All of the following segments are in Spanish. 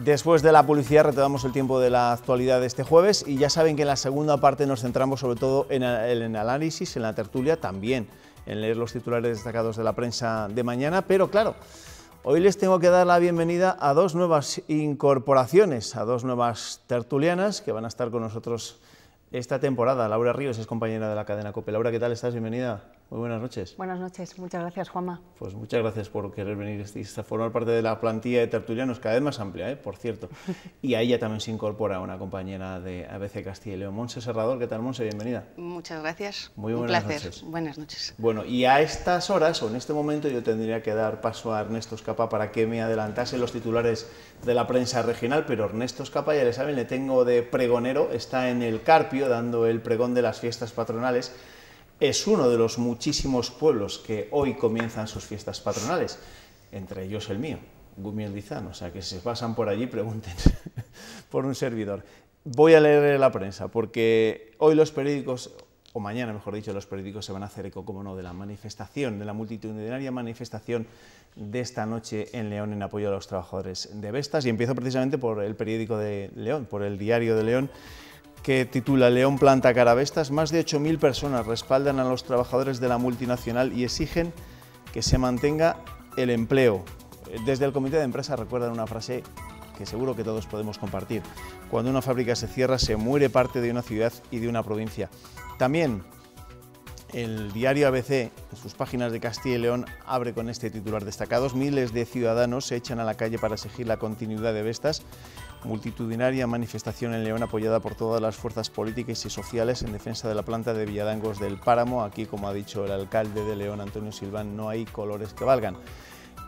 Después de la publicidad retomamos el tiempo de la actualidad de este jueves y ya saben que en la segunda parte nos centramos sobre todo en el análisis, en la tertulia, también en leer los titulares destacados de la prensa de mañana, pero claro, hoy les tengo que dar la bienvenida a dos nuevas incorporaciones, a dos nuevas tertulianas que van a estar con nosotros esta temporada. Laura Ríos es compañera de la cadena COPE. Laura, ¿qué tal estás? Bienvenida. Muy buenas noches. Buenas noches, muchas gracias, Juanma. Pues muchas gracias por querer venir a formar parte de la plantilla de tertulianos, cada vez más amplia, por cierto. Y a ella también se incorpora una compañera de ABC Castilla y León, Montse Serrador. ¿Qué tal, Montse? Bienvenida. Muchas gracias. Muy buenas noches. noches. Buenas noches. Bueno, y a estas horas, o en este momento, yo tendría que dar paso a Ernesto Escapa para que me adelantase los titulares de la prensa regional, pero Ernesto Escapa, ya le saben, le tengo de pregonero, está en el Carpio dando el pregón de las fiestas patronales. Es uno de los muchísimos pueblos que hoy comienzan sus fiestas patronales, entre ellos el mío, Gumiel-Lizán, o sea que si se pasan por allí pregunten por un servidor. Voy a leer la prensa porque hoy los periódicos, o mañana mejor dicho, los periódicos se van a hacer eco, como no, de la manifestación, de la multitudinaria manifestación de esta noche en León en apoyo a los trabajadores de Vestas, y empiezo precisamente por el periódico de León, por el Diario de León, que titula León planta cara a Vestas. Más de 8.000 personas respaldan a los trabajadores de la multinacional y exigen que se mantenga el empleo. Desde el comité de empresa recuerdan una frase que seguro que todos podemos compartir: cuando una fábrica se cierra se muere parte de una ciudad y de una provincia. También el diario ABC, en sus páginas de Castilla y León, abre con este titular: destacados, miles de ciudadanos se echan a la calle para exigir la continuidad de Vestas. Multitudinaria manifestación en León apoyada por todas las fuerzas políticas y sociales en defensa de la planta de Villadangos del Páramo. Aquí, como ha dicho el alcalde de León, Antonio Silván, no hay colores que valgan.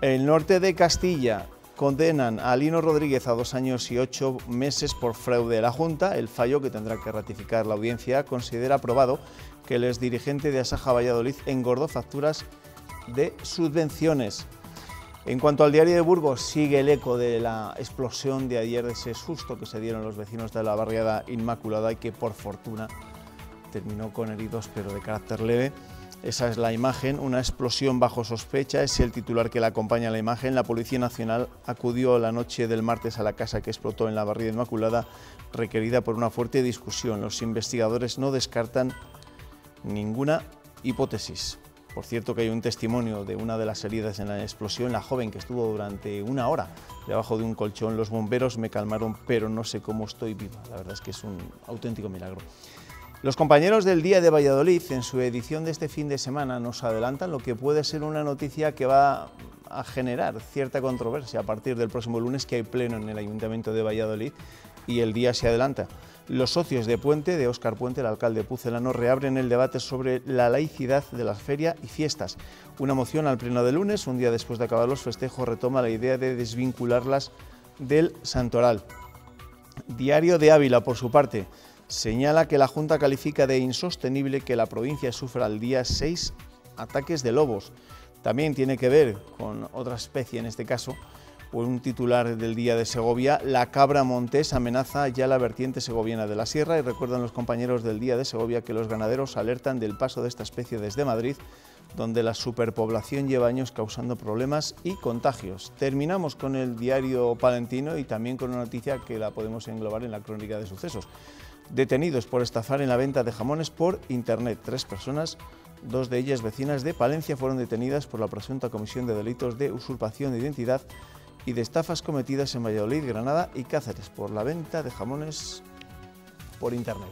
El norte de Castilla condenan a Lino Rodríguez a 2 años y 8 meses por fraude. La Junta, el fallo que tendrá que ratificar la audiencia, considera aprobado que el exdirigente de Asaja Valladolid engordó facturas de subvenciones. En cuanto al diario de Burgos, sigue el eco de la explosión de ayer, de ese susto que se dieron los vecinos de la barriada Inmaculada y que por fortuna terminó con heridos pero de carácter leve. Esa es la imagen, una explosión bajo sospecha, es el titular que la acompaña a la imagen. La Policía Nacional acudió la noche del martes a la casa que explotó en la barriada Inmaculada, requerida por una fuerte discusión. Los investigadores no descartan ninguna hipótesis. Por cierto que hay un testimonio de una de las heridas en la explosión, la joven que estuvo durante 1 hora debajo de un colchón. Los bomberos me calmaron, pero no sé cómo estoy viva. La verdad es que es un auténtico milagro. Los compañeros del Día de Valladolid, en su edición de este fin de semana, nos adelantan lo que puede ser una noticia que va a generar cierta controversia a partir del próximo lunes, que hay pleno en el Ayuntamiento de Valladolid y el día se adelanta. Los socios de Puente, de Óscar Puente, el alcalde pucelano, reabren el debate sobre la laicidad de la feria y fiestas. Una moción al pleno de lunes, un día después de acabar los festejos, retoma la idea de desvincularlas del santoral. Diario de Ávila, por su parte, señala que la Junta califica de insostenible que la provincia sufra al día 6 ataques de lobos. También tiene que ver con otra especie, en este caso, un titular del Día de Segovia: la cabra montés amenaza ya la vertiente segoviana de la sierra, y recuerdan los compañeros del Día de Segovia que los ganaderos alertan del paso de esta especie desde Madrid, donde la superpoblación lleva años causando problemas y contagios. Terminamos con el diario palentino y también con una noticia que la podemos englobar en la crónica de sucesos. Detenidos por estafar en la venta de jamones por internet. 3 personas, 2 de ellas vecinas de Palencia, fueron detenidas por la presunta comisión de delitos de usurpación de identidad y de estafas cometidas en Valladolid, Granada y Cáceres por la venta de jamones por internet.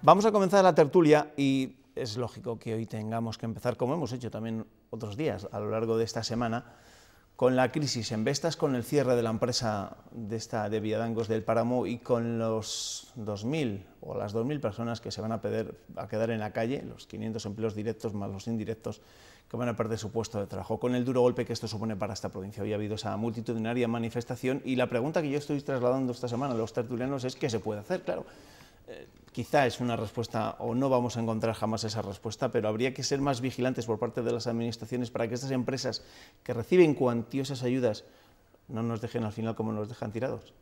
Vamos a comenzar la tertulia y es lógico que hoy tengamos que empezar, como hemos hecho también otros días a lo largo de esta semana, con la crisis en Vestas, con el cierre de la empresa de Villadangos del Páramo y con los 2.000 o las 2.000 personas que se van a quedar en la calle, los 500 empleos directos más los indirectos que van a perder su puesto de trabajo, con el duro golpe que esto supone para esta provincia. Hoy ha habido esa multitudinaria manifestación y la pregunta que yo estoy trasladando esta semana a los tertulianos es ¿qué se puede hacer? Claro, quizá es una respuesta, o no vamos a encontrar jamás esa respuesta, pero habría que ser más vigilantes por parte de las administraciones para que estas empresas que reciben cuantiosas ayudas no nos dejen al final como nos dejan tirados.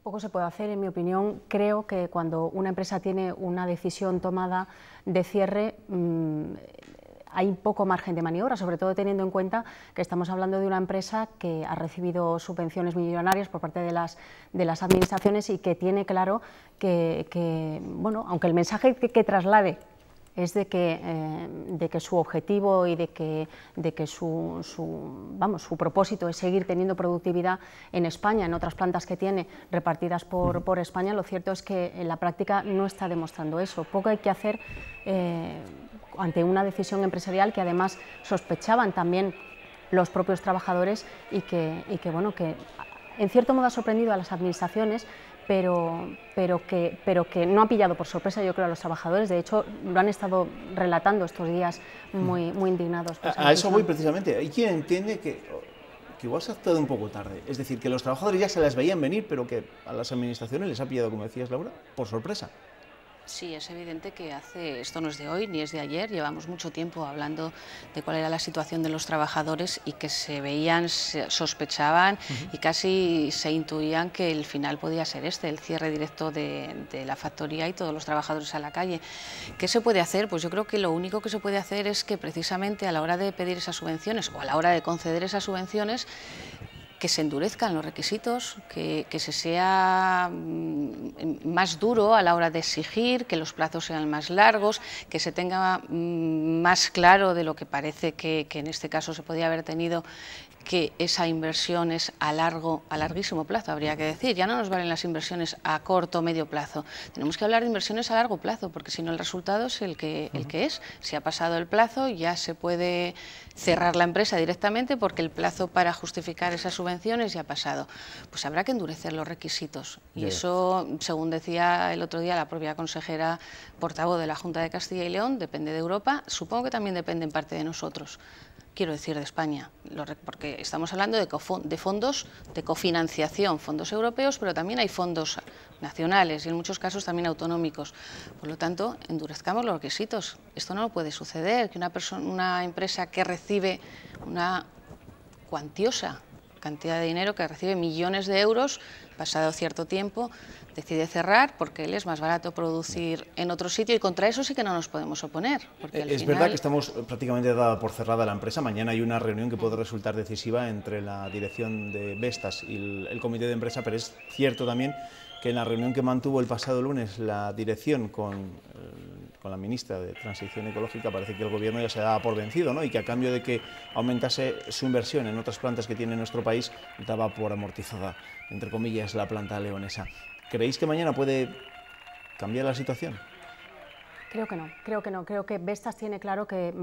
Poco se puede hacer, en mi opinión. Creo que cuando una empresa tiene una decisión tomada de cierre, hay poco margen de maniobra, sobre todo teniendo en cuenta que estamos hablando de una empresa que ha recibido subvenciones millonarias por parte de las administraciones y que tiene claro que bueno, aunque el mensaje que traslade es de que su objetivo y de que su propósito es seguir teniendo productividad en España, en otras plantas que tiene repartidas por España. Lo cierto es que en la práctica no está demostrando eso. Poco hay que hacer ante una decisión empresarial que además sospechaban también los propios trabajadores y que en cierto modo ha sorprendido a las administraciones, pero que no ha pillado por sorpresa, yo creo, a los trabajadores. De hecho, lo han estado relatando estos días muy indignados. A eso voy precisamente. Hay quien entiende que igual se ha actuado un poco tarde. Es decir, que los trabajadores ya se las veían venir, pero que a las administraciones les ha pillado, como decías, Laura, por sorpresa. Sí, es evidente que esto no es de hoy ni es de ayer, llevamos mucho tiempo hablando de cuál era la situación de los trabajadores y que se veían, se sospechaban y casi se intuían que el final podía ser el cierre directo de la factoría y todos los trabajadores a la calle. ¿Qué se puede hacer? Pues yo creo que lo único que se puede hacer es que precisamente a la hora de pedir esas subvenciones o a la hora de conceder esas subvenciones, que se endurezcan los requisitos, que se sea más duro a la hora de exigir, que los plazos sean más largos, que se tenga más claro de lo que parece que en este caso se podía haber tenido, que esa inversión es a larguísimo plazo, habría que decir. Ya no nos valen las inversiones a corto o medio plazo. Tenemos que hablar de inversiones a largo plazo, porque si no el resultado es el que es. Si ha pasado el plazo, ya se puede cerrar la empresa directamente porque el plazo para justificar esas subvenciones ya ha pasado. Pues habrá que endurecer los requisitos. Y eso, según decía el otro día la propia consejera portavoz de la Junta de Castilla y León, depende de Europa, supongo que también depende en parte de nosotros. Quiero decir de España, porque estamos hablando de fondos de cofinanciación, fondos europeos, pero también hay fondos nacionales y en muchos casos también autonómicos. Por lo tanto, endurezcamos los requisitos. Esto no puede suceder, que una empresa que recibe una cuantiosa cantidad de dinero, que recibe millones de euros, pasado cierto tiempo, decide cerrar porque le es más barato producir en otro sitio y contra eso sí que no nos podemos oponer. Porque al final... verdad que estamos prácticamente dada por cerrada la empresa. Mañana hay una reunión que puede resultar decisiva entre la dirección de Vestas y el comité de empresa, pero es cierto también que en la reunión que mantuvo el pasado lunes la dirección con la ministra de Transición Ecológica parece que el gobierno ya se daba por vencido, ¿no? Y que a cambio de que aumentase su inversión en otras plantas que tiene nuestro país, daba por amortizada, entre comillas, la planta leonesa. ¿Creéis que mañana puede cambiar la situación? Creo que no. Creo que Vestas tiene claro que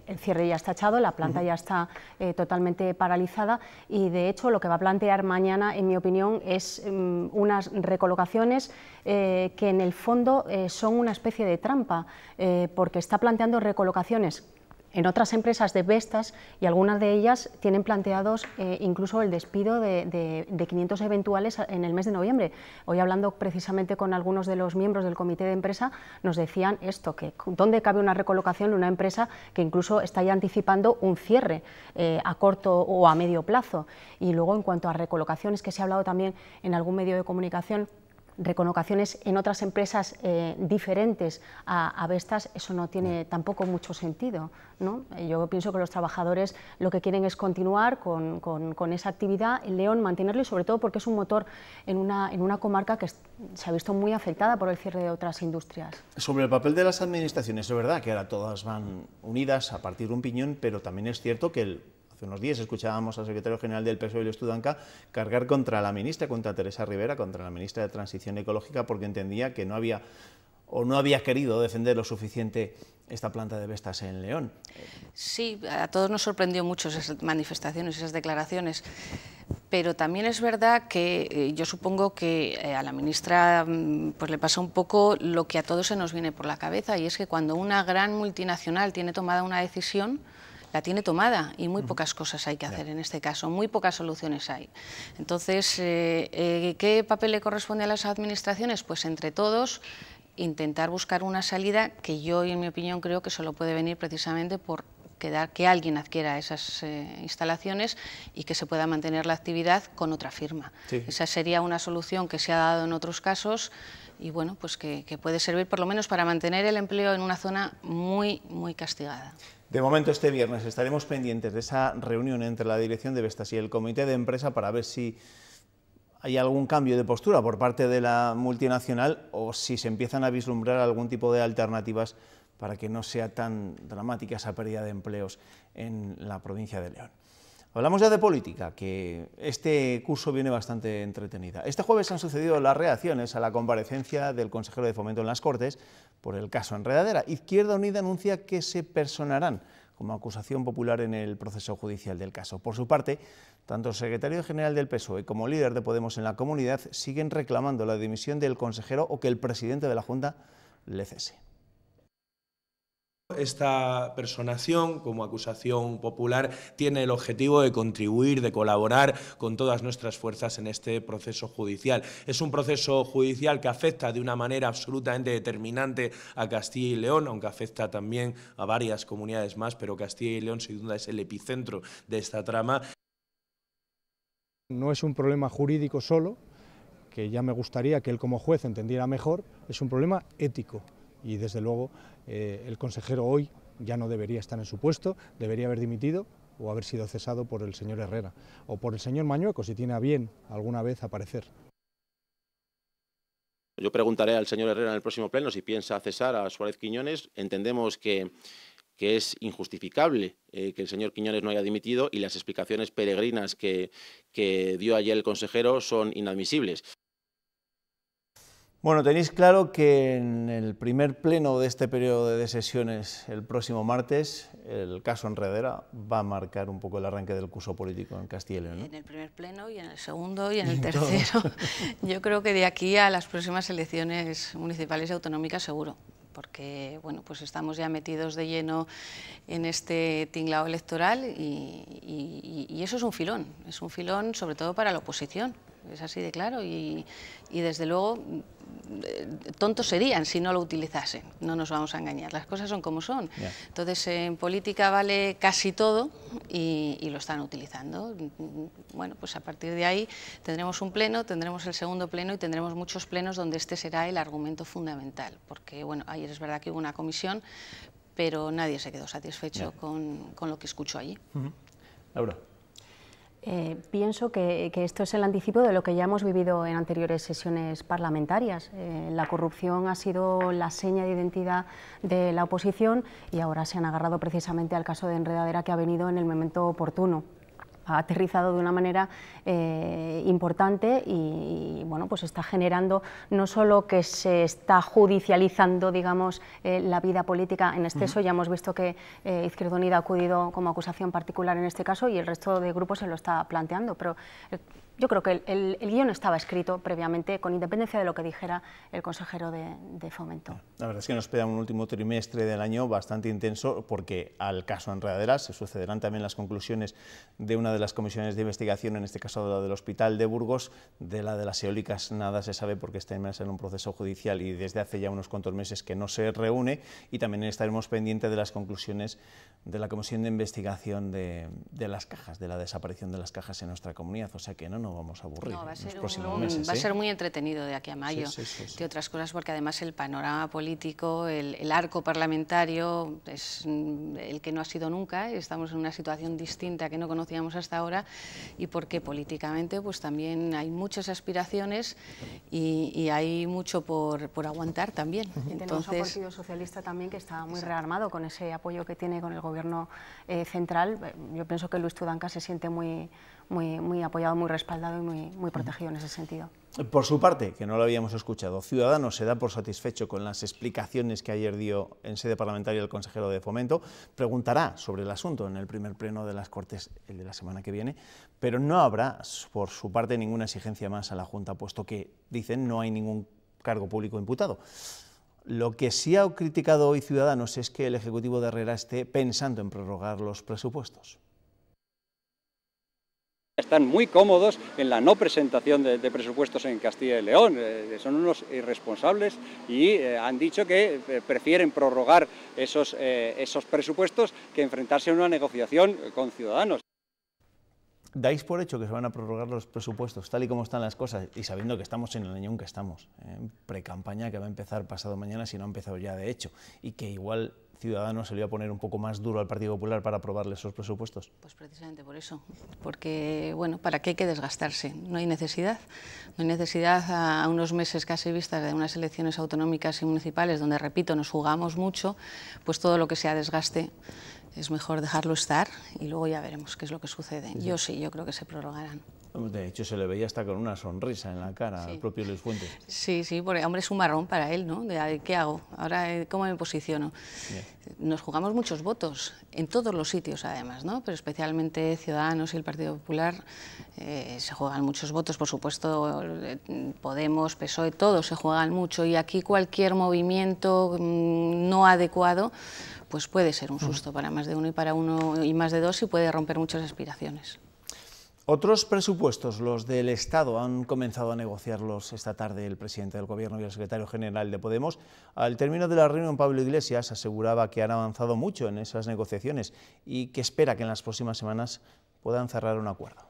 el cierre ya está echado, la planta ya está totalmente paralizada y de hecho lo que va a plantear mañana, en mi opinión, es unas recolocaciones que en el fondo son una especie de trampa, porque está planteando recolocaciones en otras empresas de Vestas y algunas de ellas tienen planteados incluso el despido de 500 eventuales en el mes de noviembre. Hoy, hablando precisamente con algunos de los miembros del comité de empresa, nos decían esto, que dónde cabe una recolocación en una empresa que incluso está ya anticipando un cierre a corto o a medio plazo. Y luego, en cuanto a recolocaciones, que se ha hablado también en algún medio de comunicación, recolocaciones en otras empresas diferentes a Vestas, eso no tiene tampoco mucho sentido, ¿no? Yo pienso que los trabajadores lo que quieren es continuar con esa actividad en León, mantenerlo y sobre todo porque es un motor en una comarca que se ha visto muy afectada por el cierre de otras industrias. Sobre el papel de las administraciones, es verdad que ahora todas van unidas a partir de un piñón, pero también es cierto que hace unos días escuchábamos al secretario general del PSOE, Luis Tudanca, cargar contra la ministra, contra Teresa Rivera, contra la ministra de Transición Ecológica, porque entendía que no había querido defender lo suficiente esta planta de Vestas en León. Sí, a todos nos sorprendió mucho esas manifestaciones, esas declaraciones, pero también es verdad que yo supongo que a la ministra pues le pasa un poco lo que a todos se nos viene por la cabeza, y es que cuando una gran multinacional tiene tomada una decisión, la tiene tomada y muy pocas cosas hay que hacer en este caso, muy pocas soluciones hay. Entonces, ¿qué papel le corresponde a las administraciones? Pues entre todos intentar buscar una salida que yo, en mi opinión, creo que solo puede venir precisamente por que alguien adquiera esas instalaciones y que se pueda mantener la actividad con otra firma. Sí. Esa sería una solución que se ha dado en otros casos y bueno, pues que puede servir por lo menos para mantener el empleo en una zona muy, muy castigada. De momento, este viernes estaremos pendientes de esa reunión entre la dirección de Vestas y el comité de empresa para ver si hay algún cambio de postura por parte de la multinacional o si se empiezan a vislumbrar algún tipo de alternativas para que no sea tan dramática esa pérdida de empleos en la provincia de León. Hablamos ya de política, que este curso viene bastante entretenida. Este jueves han sucedido las reacciones a la comparecencia del consejero de Fomento en las Cortes por el caso Enredadera. Izquierda Unida anuncia que se personarán como acusación popular en el proceso judicial del caso. Por su parte, tanto el secretario general del PSOE como líder de Podemos en la comunidad siguen reclamando la dimisión del consejero o que el presidente de la Junta le cese. Esta personación, como acusación popular, tiene el objetivo de contribuir, de colaborar con todas nuestras fuerzas en este proceso judicial. Es un proceso judicial que afecta de una manera absolutamente determinante a Castilla y León, aunque afecta también a varias comunidades más, pero Castilla y León sin duda es el epicentro de esta trama. No es un problema jurídico solo, que ya me gustaría que él como juez entendiera mejor, es un problema ético. Y desde luego el consejero hoy ya no debería estar en su puesto, debería haber dimitido o haber sido cesado por el señor Herrera o por el señor Mañueco, si tiene a bien alguna vez aparecer. Yo preguntaré al señor Herrera en el próximo pleno si piensa cesar a Suárez Quiñones. Entendemos que es injustificable que el señor Quiñones no haya dimitido y las explicaciones peregrinas que dio ayer el consejero son inadmisibles. Bueno, tenéis claro que en el primer pleno de este periodo de sesiones, el próximo martes, el caso Enredadera va a marcar un poco el arranque del curso político en Castilla y León, ¿no? En el primer pleno y en el segundo y en el tercero. Yo creo que de aquí a las próximas elecciones municipales y autonómicas seguro, porque bueno, pues estamos ya metidos de lleno en este tinglado electoral y eso es un filón sobre todo para la oposición. Es así de claro y desde luego tontos serían si no lo utilizasen, no nos vamos a engañar, las cosas son como son. Yeah. Entonces en política vale casi todo y lo están utilizando. Bueno, pues a partir de ahí tendremos un pleno, tendremos el segundo pleno y tendremos muchos plenos donde este será el argumento fundamental, porque bueno, ayer es verdad que hubo una comisión, pero nadie se quedó satisfecho con lo que escuchó allí. Laura. Pienso que esto es el anticipo de lo que ya hemos vivido en anteriores sesiones parlamentarias. La corrupción ha sido la seña de identidad de la oposición y ahora se han agarrado precisamente al caso de Enredadera, que ha venido en el momento oportuno. Ha aterrizado de una manera importante y bueno, pues está generando no solo que se está judicializando, digamos, la vida política en exceso. Ya hemos visto que Izquierda Unida ha acudido como acusación particular en este caso y el resto de grupos se lo está planteando, pero yo creo que el guión estaba escrito previamente, con independencia de lo que dijera el consejero de Fomento. La verdad es que nos espera un último trimestre del año bastante intenso, porque al caso Enredadera se sucederán también las conclusiones de una de las comisiones de investigación, en este caso la del Hospital de Burgos, de la de las eólicas nada se sabe porque está inmersa en un proceso judicial y desde hace ya unos cuantos meses que no se reúne, y también estaremos pendientes de las conclusiones de la comisión de investigación de las cajas, de la desaparición de las cajas en nuestra comunidad, o sea que no vamos a aburrir en los próximos meses. Va a ser muy entretenido de aquí a mayo, de otras cosas, porque además el panorama político, el arco parlamentario es el que no ha sido nunca, estamos en una situación distinta que no conocíamos hasta ahora y porque políticamente pues también hay muchas aspiraciones y hay mucho por aguantar también. Y tenemos un Partido Socialista también que está muy rearmado con ese apoyo que tiene con el Gobierno central. Yo pienso que Luis Tudanca se siente muy apoyado, muy respaldado y muy protegido en ese sentido. Por su parte, que no lo habíamos escuchado, Ciudadanos se da por satisfecho con las explicaciones que ayer dio en sede parlamentaria el consejero de Fomento, preguntará sobre el asunto en el primer pleno de las Cortes, el de la semana que viene, pero no habrá por su parte ninguna exigencia más a la Junta, puesto que, dicen, no hay ningún cargo público imputado. Lo que sí ha criticado hoy Ciudadanos es que el Ejecutivo de Herrera esté pensando en prorrogar los presupuestos. Están muy cómodos en la no presentación de presupuestos en Castilla y León, son unos irresponsables y han dicho que prefieren prorrogar esos presupuestos que enfrentarse a una negociación con Ciudadanos. ¿Dais por hecho que se van a prorrogar los presupuestos tal y como están las cosas y sabiendo que estamos en el año en que estamos, en pre-campaña que va a empezar pasado mañana si no ha empezado ya de hecho, y que igual Ciudadanos se le iba a poner un poco más duro al Partido Popular para aprobarle esos presupuestos? Pues precisamente por eso, porque, bueno, ¿para qué hay que desgastarse? No hay necesidad. No hay necesidad a unos meses casi vistas de unas elecciones autonómicas y municipales, donde, repito, nos jugamos mucho, pues todo lo que sea desgaste es mejor dejarlo estar y luego ya veremos qué es lo que sucede. Yo creo que se prorrogarán. De hecho, se le veía hasta con una sonrisa en la cara al propio Luis Fuentes. Sí, porque, hombre, es un marrón para él, ¿no? ¿Qué hago? Ahora, ¿cómo me posiciono? Nos jugamos muchos votos, en todos los sitios además, ¿no? Pero especialmente Ciudadanos y el Partido Popular se juegan muchos votos, por supuesto, Podemos, PSOE, todos se juegan mucho, y aquí cualquier movimiento no adecuado pues puede ser un susto para más de uno y más de dos, y puede romper muchas aspiraciones. Otros presupuestos, los del Estado, han comenzado a negociarlos esta tarde el presidente del Gobierno y el secretario general de Podemos. Al término de la reunión, Pablo Iglesias aseguraba que han avanzado mucho en esas negociaciones y que espera que en las próximas semanas puedan cerrar un acuerdo.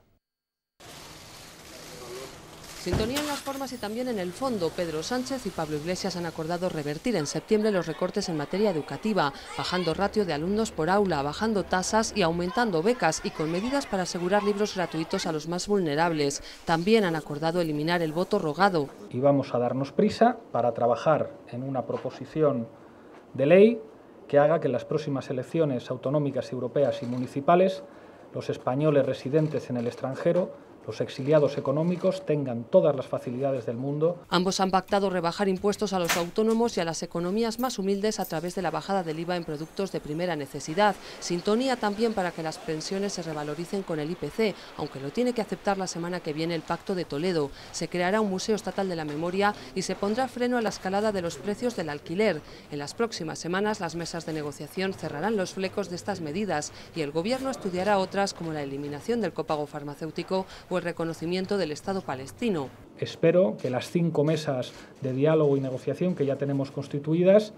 Sintonía en las formas y también en el fondo. Pedro Sánchez y Pablo Iglesias han acordado revertir en septiembre los recortes en materia educativa, bajando ratio de alumnos por aula, bajando tasas y aumentando becas, y con medidas para asegurar libros gratuitos a los más vulnerables. También han acordado eliminar el voto rogado. Y vamos a darnos prisa para trabajar en una proposición de ley que haga que en las próximas elecciones autonómicas, europeas y municipales los españoles residentes en el extranjero, los exiliados económicos, tengan todas las facilidades del mundo. Ambos han pactado rebajar impuestos a los autónomos y a las economías más humildes a través de la bajada del IVA en productos de primera necesidad. Sintonía también para que las pensiones se revaloricen con el IPC, aunque lo tiene que aceptar la semana que viene el Pacto de Toledo. Se creará un Museo Estatal de la Memoria y se pondrá freno a la escalada de los precios del alquiler. En las próximas semanas las mesas de negociación cerrarán los flecos de estas medidas y el Gobierno estudiará otras, como la eliminación del copago farmacéutico o el reconocimiento del Estado palestino. Espero que las 5 mesas de diálogo y negociación que ya tenemos constituidas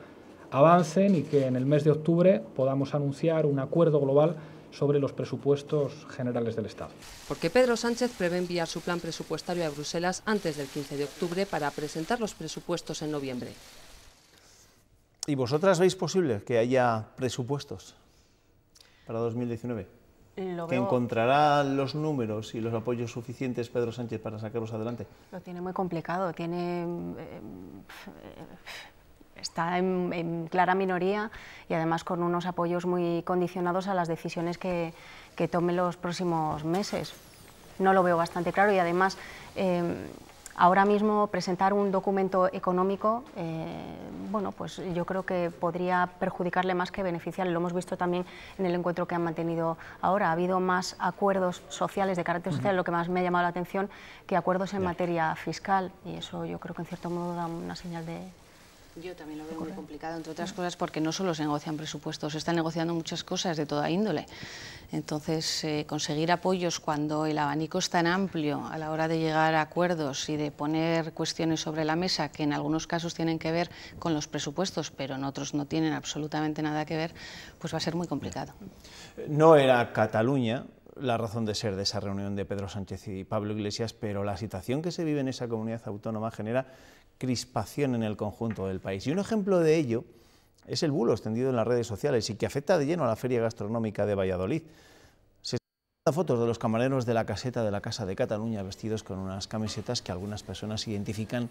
avancen y que en el mes de octubre podamos anunciar un acuerdo global sobre los presupuestos generales del Estado. Porque Pedro Sánchez prevé enviar su plan presupuestario a Bruselas antes del 15 de octubre para presentar los presupuestos en noviembre. ¿Y vosotras veis posible que haya presupuestos para 2019? ¿Que encontrará los números y los apoyos suficientes Pedro Sánchez para sacarlos adelante? Lo tiene muy complicado, está en clara minoría y además con unos apoyos muy condicionados a las decisiones que tome los próximos meses. No lo veo bastante claro y además ahora mismo presentar un documento económico, bueno, pues yo creo que podría perjudicarle más que beneficiarle. Lo hemos visto también en el encuentro que han mantenido ahora. Ha habido más acuerdos sociales de carácter social, lo que más me ha llamado la atención, que acuerdos en materia fiscal. Y eso yo creo que en cierto modo da una señal de... Yo también lo veo muy complicado, entre otras cosas porque no solo se negocian presupuestos, se están negociando muchas cosas de toda índole. Entonces, conseguir apoyos cuando el abanico es tan amplio a la hora de llegar a acuerdos y de poner cuestiones sobre la mesa que en algunos casos tienen que ver con los presupuestos, pero en otros no tienen absolutamente nada que ver, pues va a ser muy complicado. No era Cataluña la razón de ser de esa reunión de Pedro Sánchez y Pablo Iglesias, pero la situación que se vive en esa comunidad autónoma genera crispación en el conjunto del país. Y un ejemplo de ello es el bulo extendido en las redes sociales y que afecta de lleno a la Feria Gastronómica de Valladolid. Se están fotos de los camareros de la caseta de la Casa de Cataluña vestidos con unas camisetas que algunas personas identifican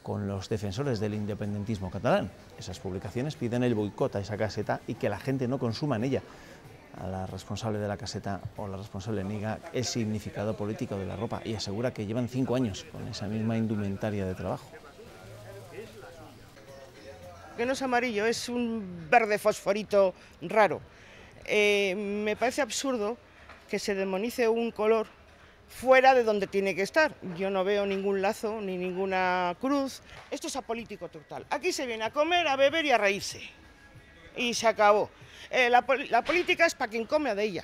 con los defensores del independentismo catalán. Esas publicaciones piden el boicot a esa caseta y que la gente no consuma en ella. A la responsable de la caseta o la responsable niega el significado político de la ropa y asegura que llevan 5 años con esa misma indumentaria de trabajo. Que no es amarillo, es un verde fosforito raro. Me parece absurdo que se demonice un color fuera de donde tiene que estar. Yo no veo ningún lazo ni ninguna cruz. Esto es apolítico total. Aquí se viene a comer, a beber y a reírse. Y se acabó. La política es para quien come de ella.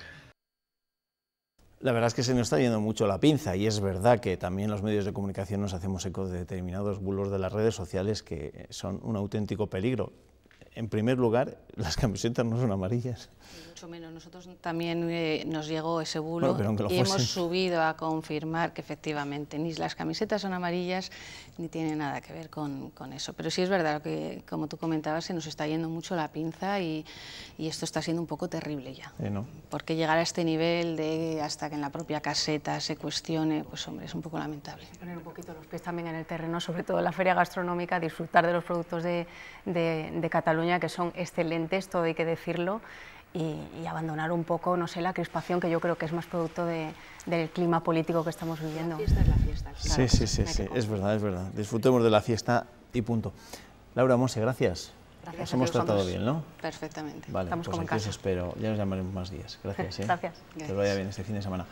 La verdad es que se nos está yendo mucho la pinza y es verdad que también los medios de comunicación nos hacemos eco de determinados bulos de las redes sociales que son un auténtico peligro. En primer lugar, las camisetas no son amarillas. mucho menos. Nosotros también nos llegó ese bulo y hemos subido a confirmar que efectivamente ni las camisetas son amarillas ni tiene nada que ver con eso. Pero sí es verdad que, como tú comentabas, se nos está yendo mucho la pinza y esto está siendo un poco terrible ya. ¿no? Porque llegar a este nivel de hasta que en la propia caseta se cuestione, pues hombre, es un poco lamentable. Poner un poquito los pies también en el terreno, sobre todo en la feria gastronómica, disfrutar de los productos de Cataluña, que son excelentes, todo hay que decirlo, y abandonar un poco, no sé, la crispación, que yo creo que es más producto del clima político que estamos viviendo. La fiesta es la fiesta. Claro, sí, es verdad. Disfrutemos de la fiesta y punto. Laura, Monse, gracias. Nos hemos tratado bien, ¿no? Perfectamente. Vale, estamos pues como aquí en os espero, ya nos llamaremos más días. Gracias. Gracias. Que os vaya bien este fin de semana.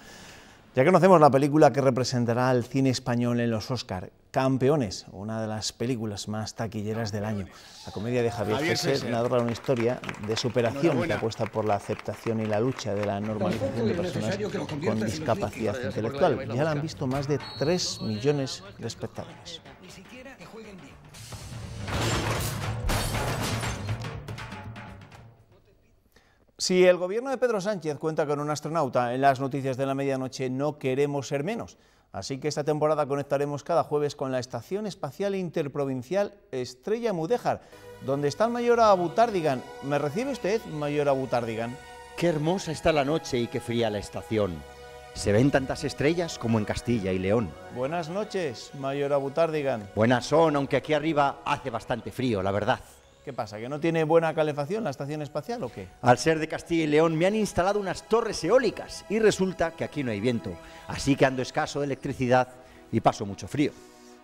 Ya conocemos la película que representará al cine español en los Oscar, Campeones, una de las películas más taquilleras del año. La comedia de Javier Fesser narra una historia de superación que apuesta por la aceptación y la lucha de la normalización de personas con discapacidad intelectual. Ya la han visto más de 3 millones de espectadores. Si el gobierno de Pedro Sánchez cuenta con un astronauta en las noticias de la medianoche, no queremos ser menos. Así que esta temporada conectaremos cada jueves con la Estación Espacial Interprovincial Estrella Mudéjar, donde está el mayor Abutardigan. ¿Me recibe usted, mayor Abutardigan? Qué hermosa está la noche y qué fría la estación. Se ven tantas estrellas como en Castilla y León. Buenas noches, mayor Abutardigan. Buenas son, aunque aquí arriba hace bastante frío, la verdad. ¿Qué pasa, que no tiene buena calefacción la estación espacial o qué? Al ser de Castilla y León me han instalado unas torres eólicas y resulta que aquí no hay viento, así que ando escaso de electricidad y paso mucho frío.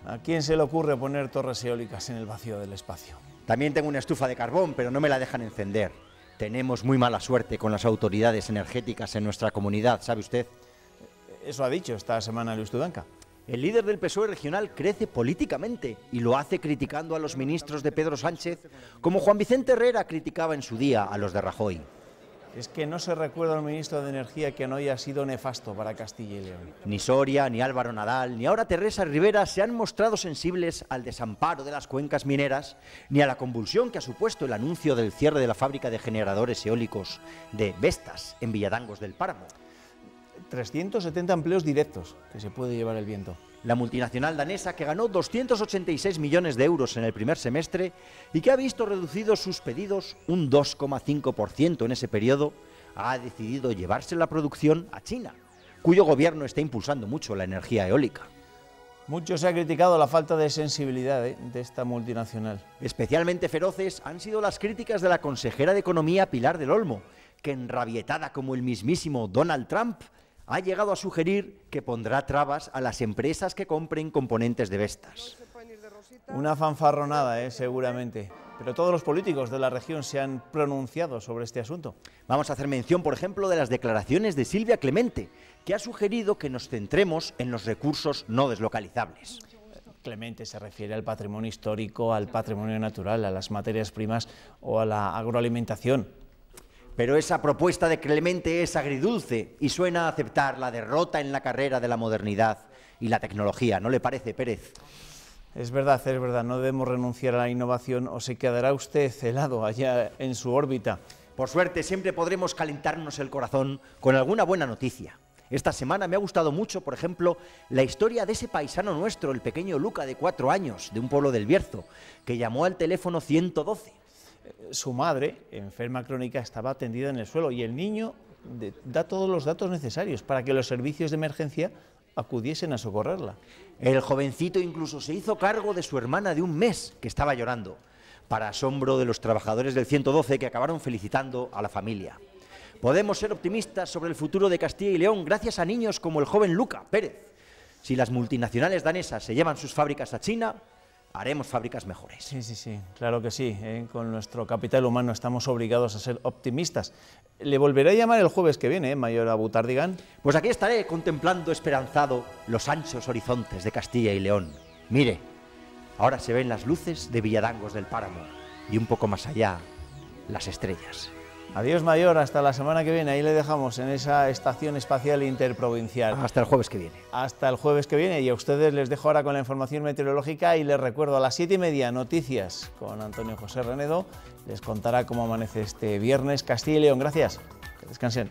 ¿A quién se le ocurre poner torres eólicas en el vacío del espacio? También tengo una estufa de carbón, pero no me la dejan encender. Tenemos muy mala suerte con las autoridades energéticas en nuestra comunidad, ¿sabe usted? Eso ha dicho esta semana Luis Tudanca. El líder del PSOE regional crece políticamente y lo hace criticando a los ministros de Pedro Sánchez, como Juan Vicente Herrera criticaba en su día a los de Rajoy. Es que no se recuerda al ministro de Energía que no haya sido nefasto para Castilla y León. Ni Soria, ni Álvaro Nadal, ni ahora Teresa Rivera se han mostrado sensibles al desamparo de las cuencas mineras, ni a la convulsión que ha supuesto el anuncio del cierre de la fábrica de generadores eólicos de Vestas en Villadangos del Páramo. 370 empleos directos que se puede llevar el viento. La multinacional danesa, que ganó 286 millones de euros en el primer semestre y que ha visto reducidos sus pedidos un 2,5% en ese periodo, ha decidido llevarse la producción a China, cuyo gobierno está impulsando mucho la energía eólica. Mucho se ha criticado la falta de sensibilidad de esta multinacional. Especialmente feroces han sido las críticas de la consejera de Economía, Pilar del Olmo, que enrabietada como el mismísimo Donald Trump, ha llegado a sugerir que pondrá trabas a las empresas que compren componentes de Vestas. Una fanfarronada, seguramente. Pero todos los políticos de la región se han pronunciado sobre este asunto. Vamos a hacer mención, por ejemplo, de las declaraciones de Silvia Clemente, que ha sugerido que nos centremos en los recursos no deslocalizables. Clemente se refiere al patrimonio histórico, al patrimonio natural, a las materias primas o a la agroalimentación. Pero esa propuesta de Clemente es agridulce y suena a aceptar la derrota en la carrera de la modernidad y la tecnología, ¿no le parece, Pérez? Es verdad, no debemos renunciar a la innovación o se quedará usted helado allá en su órbita. Por suerte, siempre podremos calentarnos el corazón con alguna buena noticia. Esta semana me ha gustado mucho, por ejemplo, la historia de ese paisano nuestro, el pequeño Luca, de 4 años, de un pueblo del Bierzo, que llamó al teléfono 112. Su madre, enferma crónica, estaba atendida en el suelo y el niño da todos los datos necesarios para que los servicios de emergencia acudiesen a socorrerla. El jovencito incluso se hizo cargo de su hermana de 1 mes, que estaba llorando, para asombro de los trabajadores del 112 que acabaron felicitando a la familia. Podemos ser optimistas sobre el futuro de Castilla y León gracias a niños como el joven Luca Pérez. Si las multinacionales danesas se llevan sus fábricas a China, haremos fábricas mejores. Sí, claro que sí. Con nuestro capital humano estamos obligados a ser optimistas. Le volveré a llamar el jueves que viene, mayor Abutardigan. Pues aquí estaré contemplando esperanzado los anchos horizontes de Castilla y León. Mire, ahora se ven las luces de Villadangos del Páramo y un poco más allá, las estrellas. Adiós, mayor, hasta la semana que viene. Ahí le dejamos en esa estación espacial interprovincial. Hasta el jueves que viene. Hasta el jueves que viene. Y a ustedes les dejo ahora con la información meteorológica y les recuerdo a las 7:30 noticias con Antonio José Renedo. Les contará cómo amanece este viernes Castilla y León. Gracias. Que descansen.